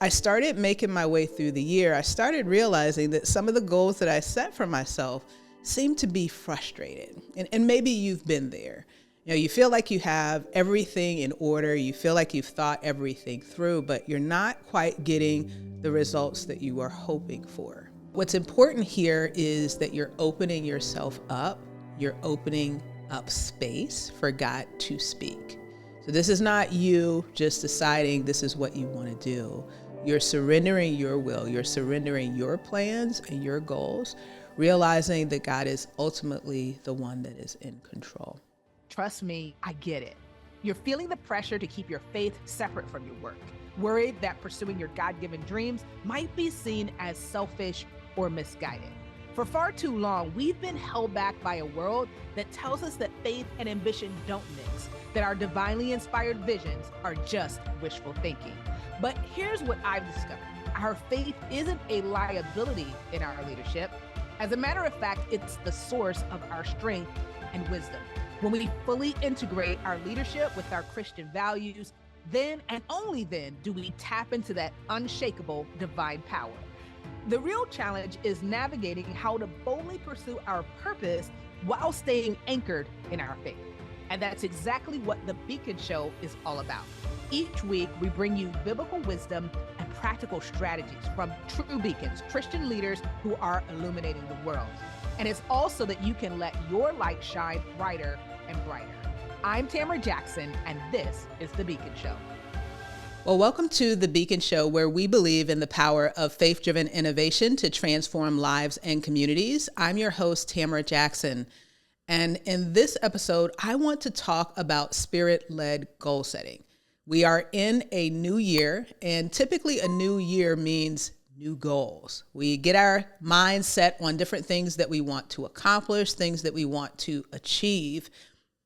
I started making my way through the year. I started realizing that some of the goals that I set for myself seemed to be frustrated. And maybe you've been there. You feel like you have everything in order. You feel like you've thought everything through, but you're not quite getting the results that you were hoping for. What's important here is that you're opening yourself up. You're opening up space for God to speak. So this is not you just deciding this is what you want to do. You're surrendering your will. You're surrendering your plans and your goals, realizing that God is ultimately the one that is in control. Trust me, I get it. You're feeling the pressure to keep your faith separate from your work, worried that pursuing your God-given dreams might be seen as selfish or misguided. For far too long, we've been held back by a world that tells us that faith and ambition don't mix, that our divinely inspired visions are just wishful thinking. But here's what I've discovered. Our faith isn't a liability in our leadership. As a matter of fact, it's the source of our strength and wisdom. When we fully integrate our leadership with our Christian values, then and only then do we tap into that unshakable divine power. The real challenge is navigating how to boldly pursue our purpose while staying anchored in our faith. And that's exactly what the Beacon Show is all about. Each week, we bring you biblical wisdom and practical strategies from true beacons, Christian leaders who are illuminating the world. And it's also that you can let your light shine brighter and brighter. I'm Tamara Jackson, and this is The Beacon Show. Well, welcome to The Beacon Show, where we believe in the power of faith-driven innovation to transform lives and communities. I'm your host, Tamara Jackson. And in this episode, I want to talk about spirit-led goal setting. We are in a new year, and typically a new year means new goals. We get our minds set on different things that we want to accomplish, things that we want to achieve.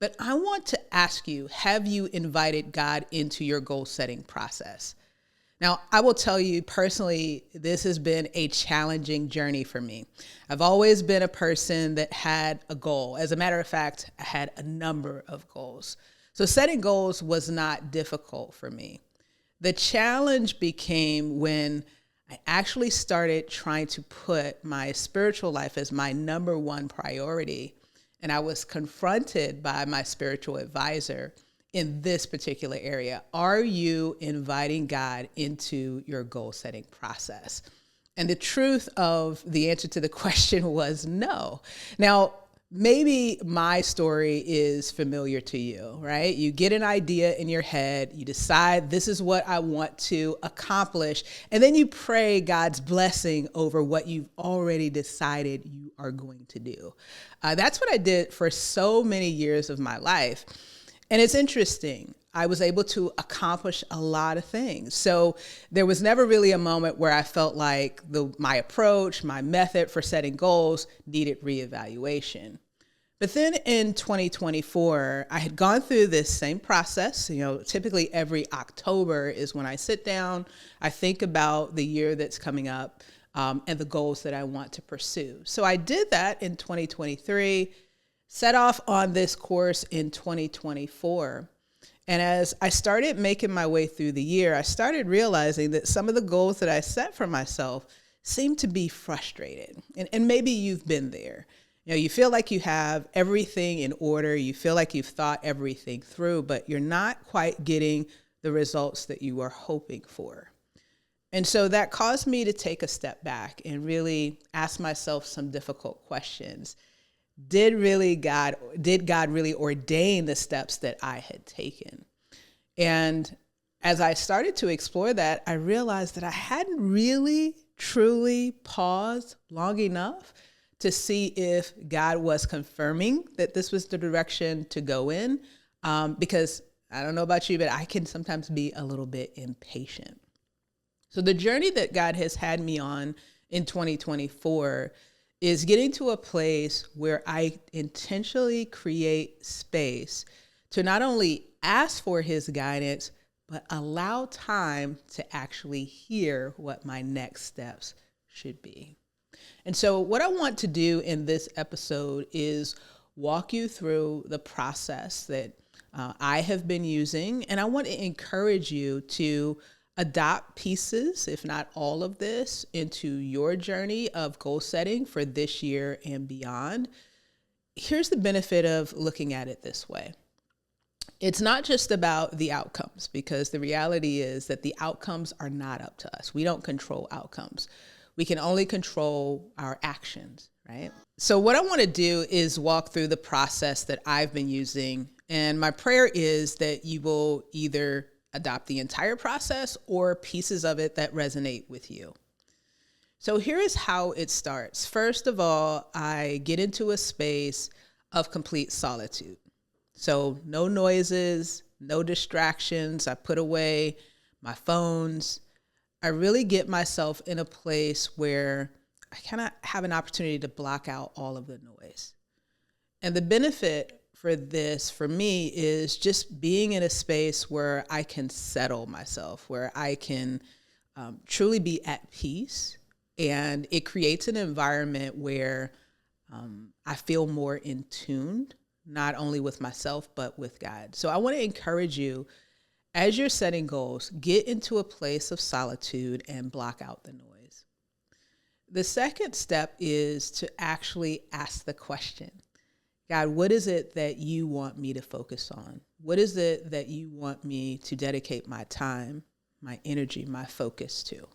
But I want to ask you, have you invited God into your goal setting process? Now, I will tell you personally, this has been a challenging journey for me. I've always been a person that had a goal. As a matter of fact, I had a number of goals. So setting goals was not difficult for me. The challenge became when I actually started trying to put my spiritual life as my number one priority. And I was confronted by my spiritual advisor in this particular area. Are you inviting God into your goal setting process? And the truth of the answer to the question was no. Now, maybe my story is familiar to you, right? You get an idea in your head, you decide this is what I want to accomplish, and then you pray God's blessing over what you've already decided you are going to do. That's what I did for so many years of my life. And it's interesting. I was able to accomplish a lot of things. So there was never really a moment where I felt like my approach, my method for setting goals needed reevaluation. But then in 2024, I had gone through this same process. Typically every October is when I sit down, I think about the year that's coming up and the goals that I want to pursue. So I did that in 2023. Set off on this course in 2024. And as I started making my way through the year, I started realizing that some of the goals that I set for myself seemed to be frustrated. And maybe you've been there. You feel like you have everything in order. You feel like you've thought everything through, but you're not quite getting the results that you were hoping for. And so that caused me to take a step back and really ask myself some difficult questions. Did God really ordain the steps that I had taken? And as I started to explore that, I realized that I hadn't really, truly paused long enough to see if God was confirming that this was the direction to go in. Because I don't know about you, but I can sometimes be a little bit impatient. So the journey that God has had me on in 2024 is getting to a place where I intentionally create space to not only ask for his guidance, but allow time to actually hear what my next steps should be. And so what I want to do in this episode is walk you through the process that I have been using, and I want to encourage you to Adopt pieces, if not all of this, into your journey of goal setting for this year and beyond. Here's the benefit of looking at it this way. It's not just about the outcomes, because the reality is that the outcomes are not up to us. We don't control outcomes. We can only control our actions, right? So what I want to do is walk through the process that I've been using. And my prayer is that you will either adopt the entire process or pieces of it that resonate with you. So here is how it starts. First of all, I get into a space of complete solitude. So no noises, no distractions. I put away my phones. I really get myself in a place where I kind of have an opportunity to block out all of the noise. And the benefit for this, for me, is just being in a space where I can settle myself, where I can truly be at peace. And it creates an environment where I feel more in tune, not only with myself, but with God. So I want to encourage you, as you're setting goals, get into a place of solitude and block out the noise. The second step is to actually ask the question, God, what is it that you want me to focus on? What is it that you want me to dedicate my time, my energy, my focus to?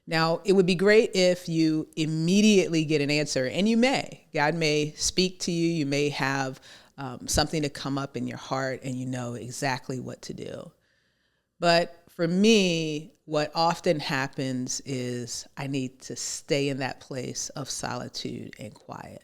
Now, it would be great if you immediately get an answer, and you may. God may speak to you. You may have something to come up in your heart, and you know exactly what to do. But for me, what often happens is I need to stay in that place of solitude and quiet.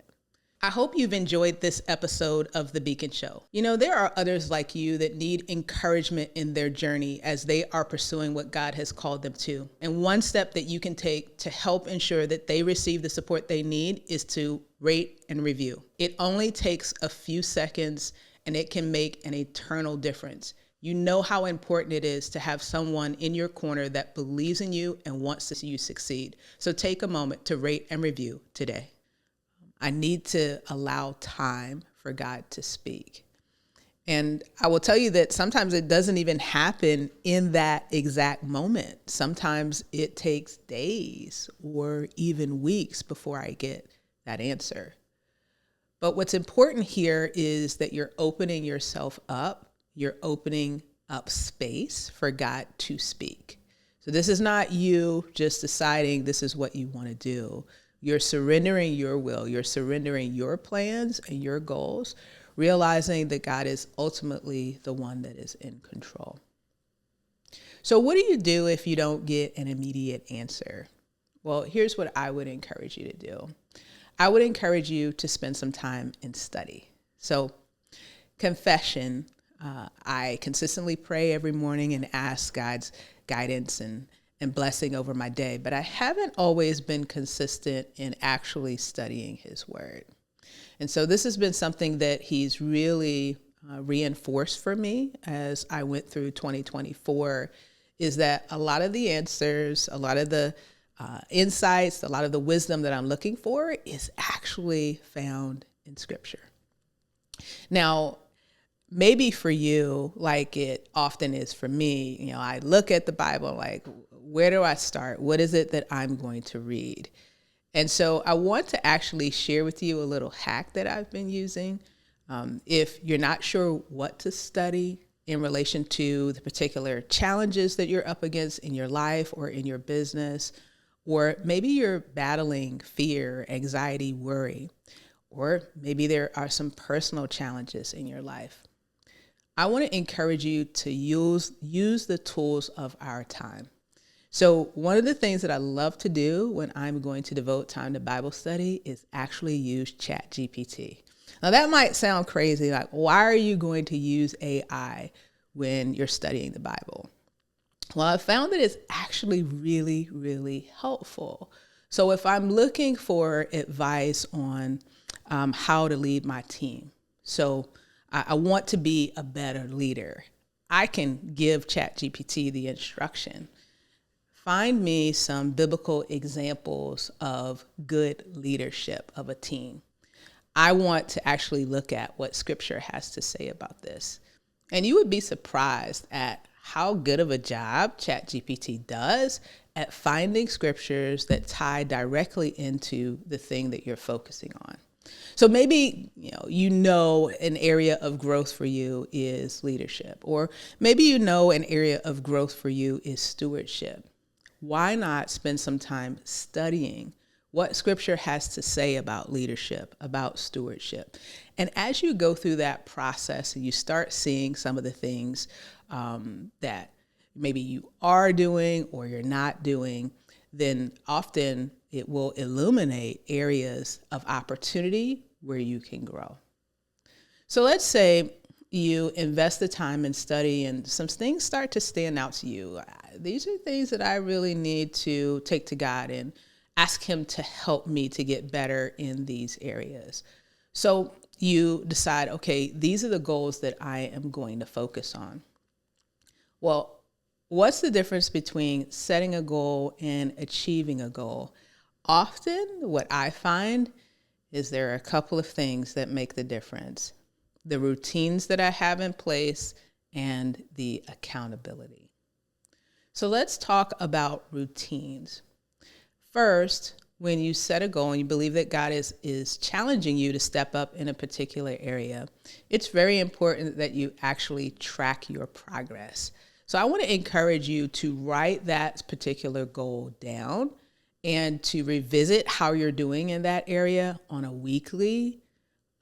I hope you've enjoyed this episode of The Beacon Show. You know, there are others like you that need encouragement in their journey as they are pursuing what God has called them to. And one step that you can take to help ensure that they receive the support they need is to rate and review. It only takes a few seconds, and it can make an eternal difference. You know how important it is to have someone in your corner that believes in you and wants to see you succeed. So take a moment to rate and review today. I need to allow time for God to speak. And I will tell you that sometimes it doesn't even happen in that exact moment. Sometimes it takes days or even weeks before I get that answer. But what's important here is that you're opening yourself up. You're opening up space for God to speak. So this is not you just deciding this is what you want to do. You're surrendering your will. You're surrendering your plans and your goals, realizing that God is ultimately the one that is in control. So what do you do if you don't get an immediate answer? Well, here's what I would encourage you to do. I would encourage you to spend some time in study. So confession, I consistently pray every morning and ask God's guidance and blessing over my day, but I haven't always been consistent in actually studying his word. And so this has been something that he's really reinforced for me as I went through 2024, is that a lot of the answers, a lot of the insights, a lot of the wisdom that I'm looking for is actually found in Scripture. Now, maybe for you, like it often is for me, you know, I look at the Bible like, where do I start? What is it that I'm going to read? And so I want to actually share with you a little hack that I've been using. If you're not sure what to study in relation to the particular challenges that you're up against in your life or in your business, or maybe you're battling fear, anxiety, worry, or maybe there are some personal challenges in your life, I want to encourage you to use the tools of our time. So one of the things that I love to do when I'm going to devote time to Bible study is actually use ChatGPT. Now that might sound crazy, like why are you going to use AI when you're studying the Bible? Well, I found that it's actually really, really helpful. So if I'm looking for advice on how to lead my team, so I want to be a better leader, I can give ChatGPT the instruction. Find me some biblical examples of good leadership of a team. I want to actually look at what Scripture has to say about this. And you would be surprised at how good of a job ChatGPT does at finding scriptures that tie directly into the thing that you're focusing on. So maybe, an area of growth for you is leadership, or maybe an area of growth for you is stewardship. Why not spend some time studying what scripture has to say about leadership, about stewardship? And as you go through that process and you start seeing some of the things that maybe you are doing or you're not doing, then often it will illuminate areas of opportunity where you can grow. So let's say you invest the time in study and some things start to stand out to you. These are things that I really need to take to God and ask him to help me to get better in these areas. So you decide, okay, these are the goals that I am going to focus on. Well, what's the difference between setting a goal and achieving a goal? Often what I find is there are a couple of things that make the difference: the routines that I have in place and the accountability. So let's talk about routines. First, when you set a goal and you believe that God is challenging you to step up in a particular area, it's very important that you actually track your progress. So I want to encourage you to write that particular goal down and to revisit how you're doing in that area on a weekly,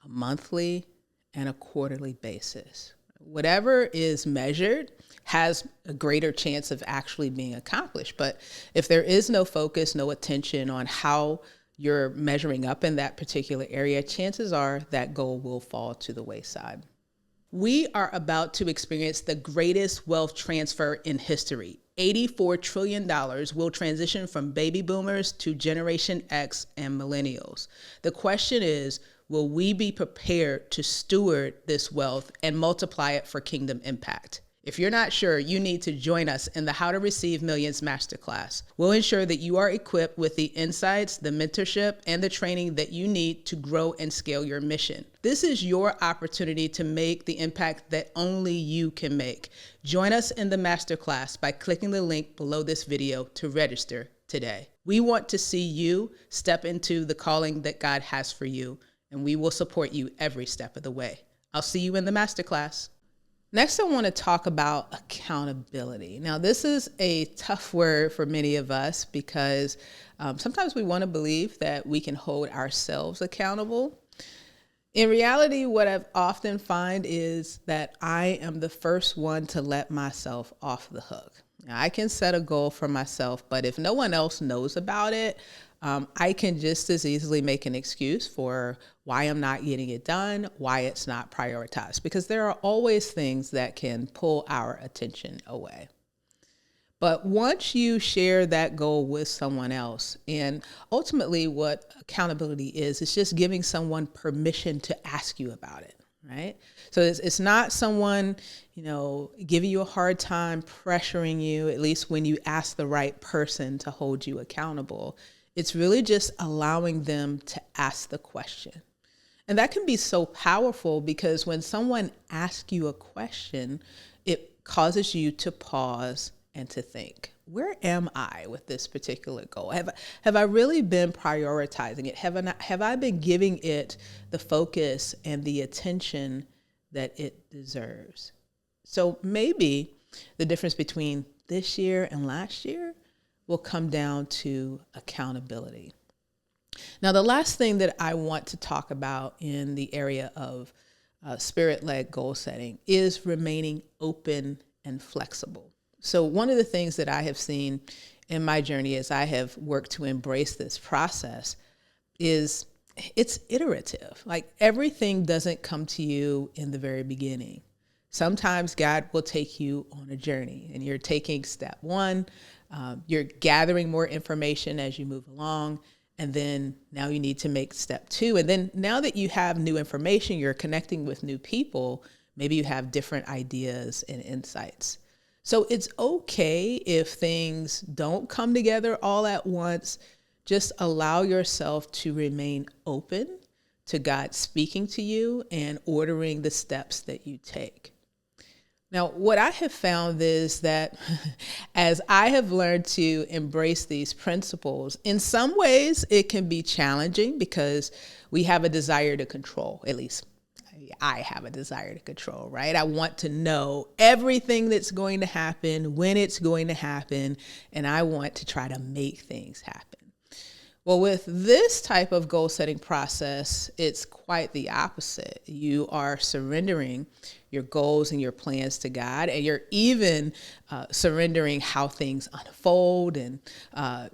a monthly, and a quarterly basis. Whatever is measured has a greater chance of actually being accomplished. But if there is no focus, no attention on how you're measuring up in that particular area, chances are that goal will fall to the wayside. We are about to experience the greatest wealth transfer in history. $84 trillion will transition from baby boomers to Generation X and millennials. The question is, will we be prepared to steward this wealth and multiply it for kingdom impact? If you're not sure, you need to join us in the How to Receive Millions Masterclass. We'll ensure that you are equipped with the insights, the mentorship, and the training that you need to grow and scale your mission. This is your opportunity to make the impact that only you can make. Join us in the masterclass by clicking the link below this video to register today. We want to see you step into the calling that God has for you, and we will support you every step of the way. I'll see you in the masterclass. Next, I want to talk about accountability. Now, this is a tough word for many of us because sometimes we want to believe that we can hold ourselves accountable. In reality, what I've often find is that I am the first one to let myself off the hook. Now, I can set a goal for myself, but if no one else knows about it, I can just as easily make an excuse for why I'm not getting it done, why it's not prioritized, because there are always things that can pull our attention away. But once you share that goal with someone else, and ultimately what accountability is, it's just giving someone permission to ask you about it, right? So it's not someone, giving you a hard time, pressuring you, at least when you ask the right person to hold you accountable. It's really just allowing them to ask the question. And that can be so powerful because when someone asks you a question, it causes you to pause and to think, where am I with this particular goal? Have I really been prioritizing it? Have I been giving it the focus and the attention that it deserves? So maybe the difference between this year and last year will come down to accountability. Now, the last thing that I want to talk about in the area of spirit-led goal setting is remaining open and flexible. So one of the things that I have seen in my journey as I have worked to embrace this process is it's iterative. Like everything doesn't come to you in the very beginning. Sometimes God will take you on a journey and you're taking step one. You're gathering more information as you move along. And then now you need to make step two. And then now that you have new information, you're connecting with new people. Maybe you have different ideas and insights. So it's okay if things don't come together all at once. Just allow yourself to remain open to God speaking to you and ordering the steps that you take. Now, what I have found is that as I have learned to embrace these principles, in some ways it can be challenging because we have a desire to control, at least I have a desire to control, right? I want to know everything that's going to happen, when it's going to happen, and I want to try to make things happen. Well, with this type of goal setting process, it's quite the opposite. You are surrendering your goals and your plans to God, and you're even surrendering how things unfold and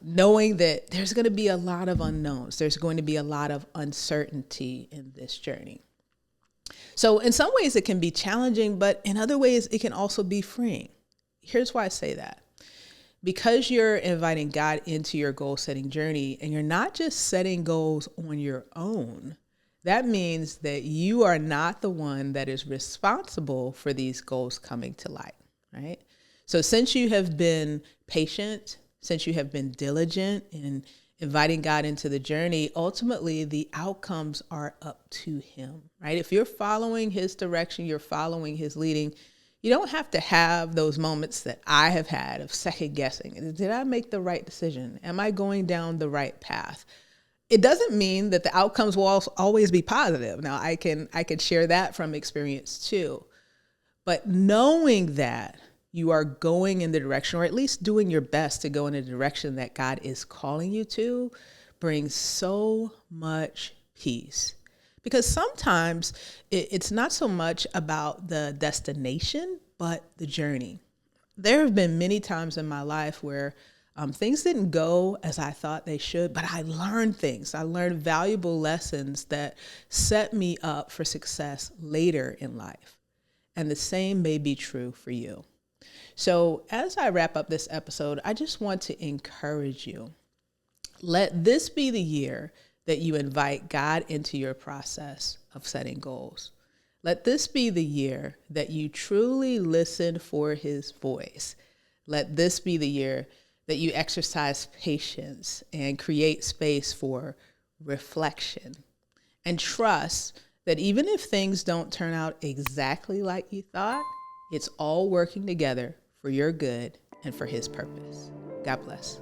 knowing that there's going to be a lot of unknowns. There's going to be a lot of uncertainty in this journey. So in some ways it can be challenging, but in other ways it can also be freeing. Here's why I say that. Because you're inviting God into your goal setting journey and you're not just setting goals on your own, that means that you are not the one that is responsible for these goals coming to light, right? So since you have been patient, since you have been diligent in inviting God into the journey, ultimately the outcomes are up to Him, right? If you're following His direction, you're following His leading, you don't have to have those moments that I have had of second guessing. Did I make the right decision? Am I going down the right path? It doesn't mean that the outcomes will always be positive. Now, I can share that from experience too. But knowing that you are going in the direction, or at least doing your best to go in the direction that God is calling you to, brings so much peace. Because sometimes it's not so much about the destination, but the journey. There have been many times in my life where things didn't go as I thought they should, but I learned things. I learned valuable lessons that set me up for success later in life. And the same may be true for you. So as I wrap up this episode, I just want to encourage you. Let this be the year that you invite God into your process of setting goals. Let this be the year that you truly listen for His voice. Let this be the year that you exercise patience and create space for reflection. And trust that even if things don't turn out exactly like you thought, it's all working together for your good and for His purpose. God bless.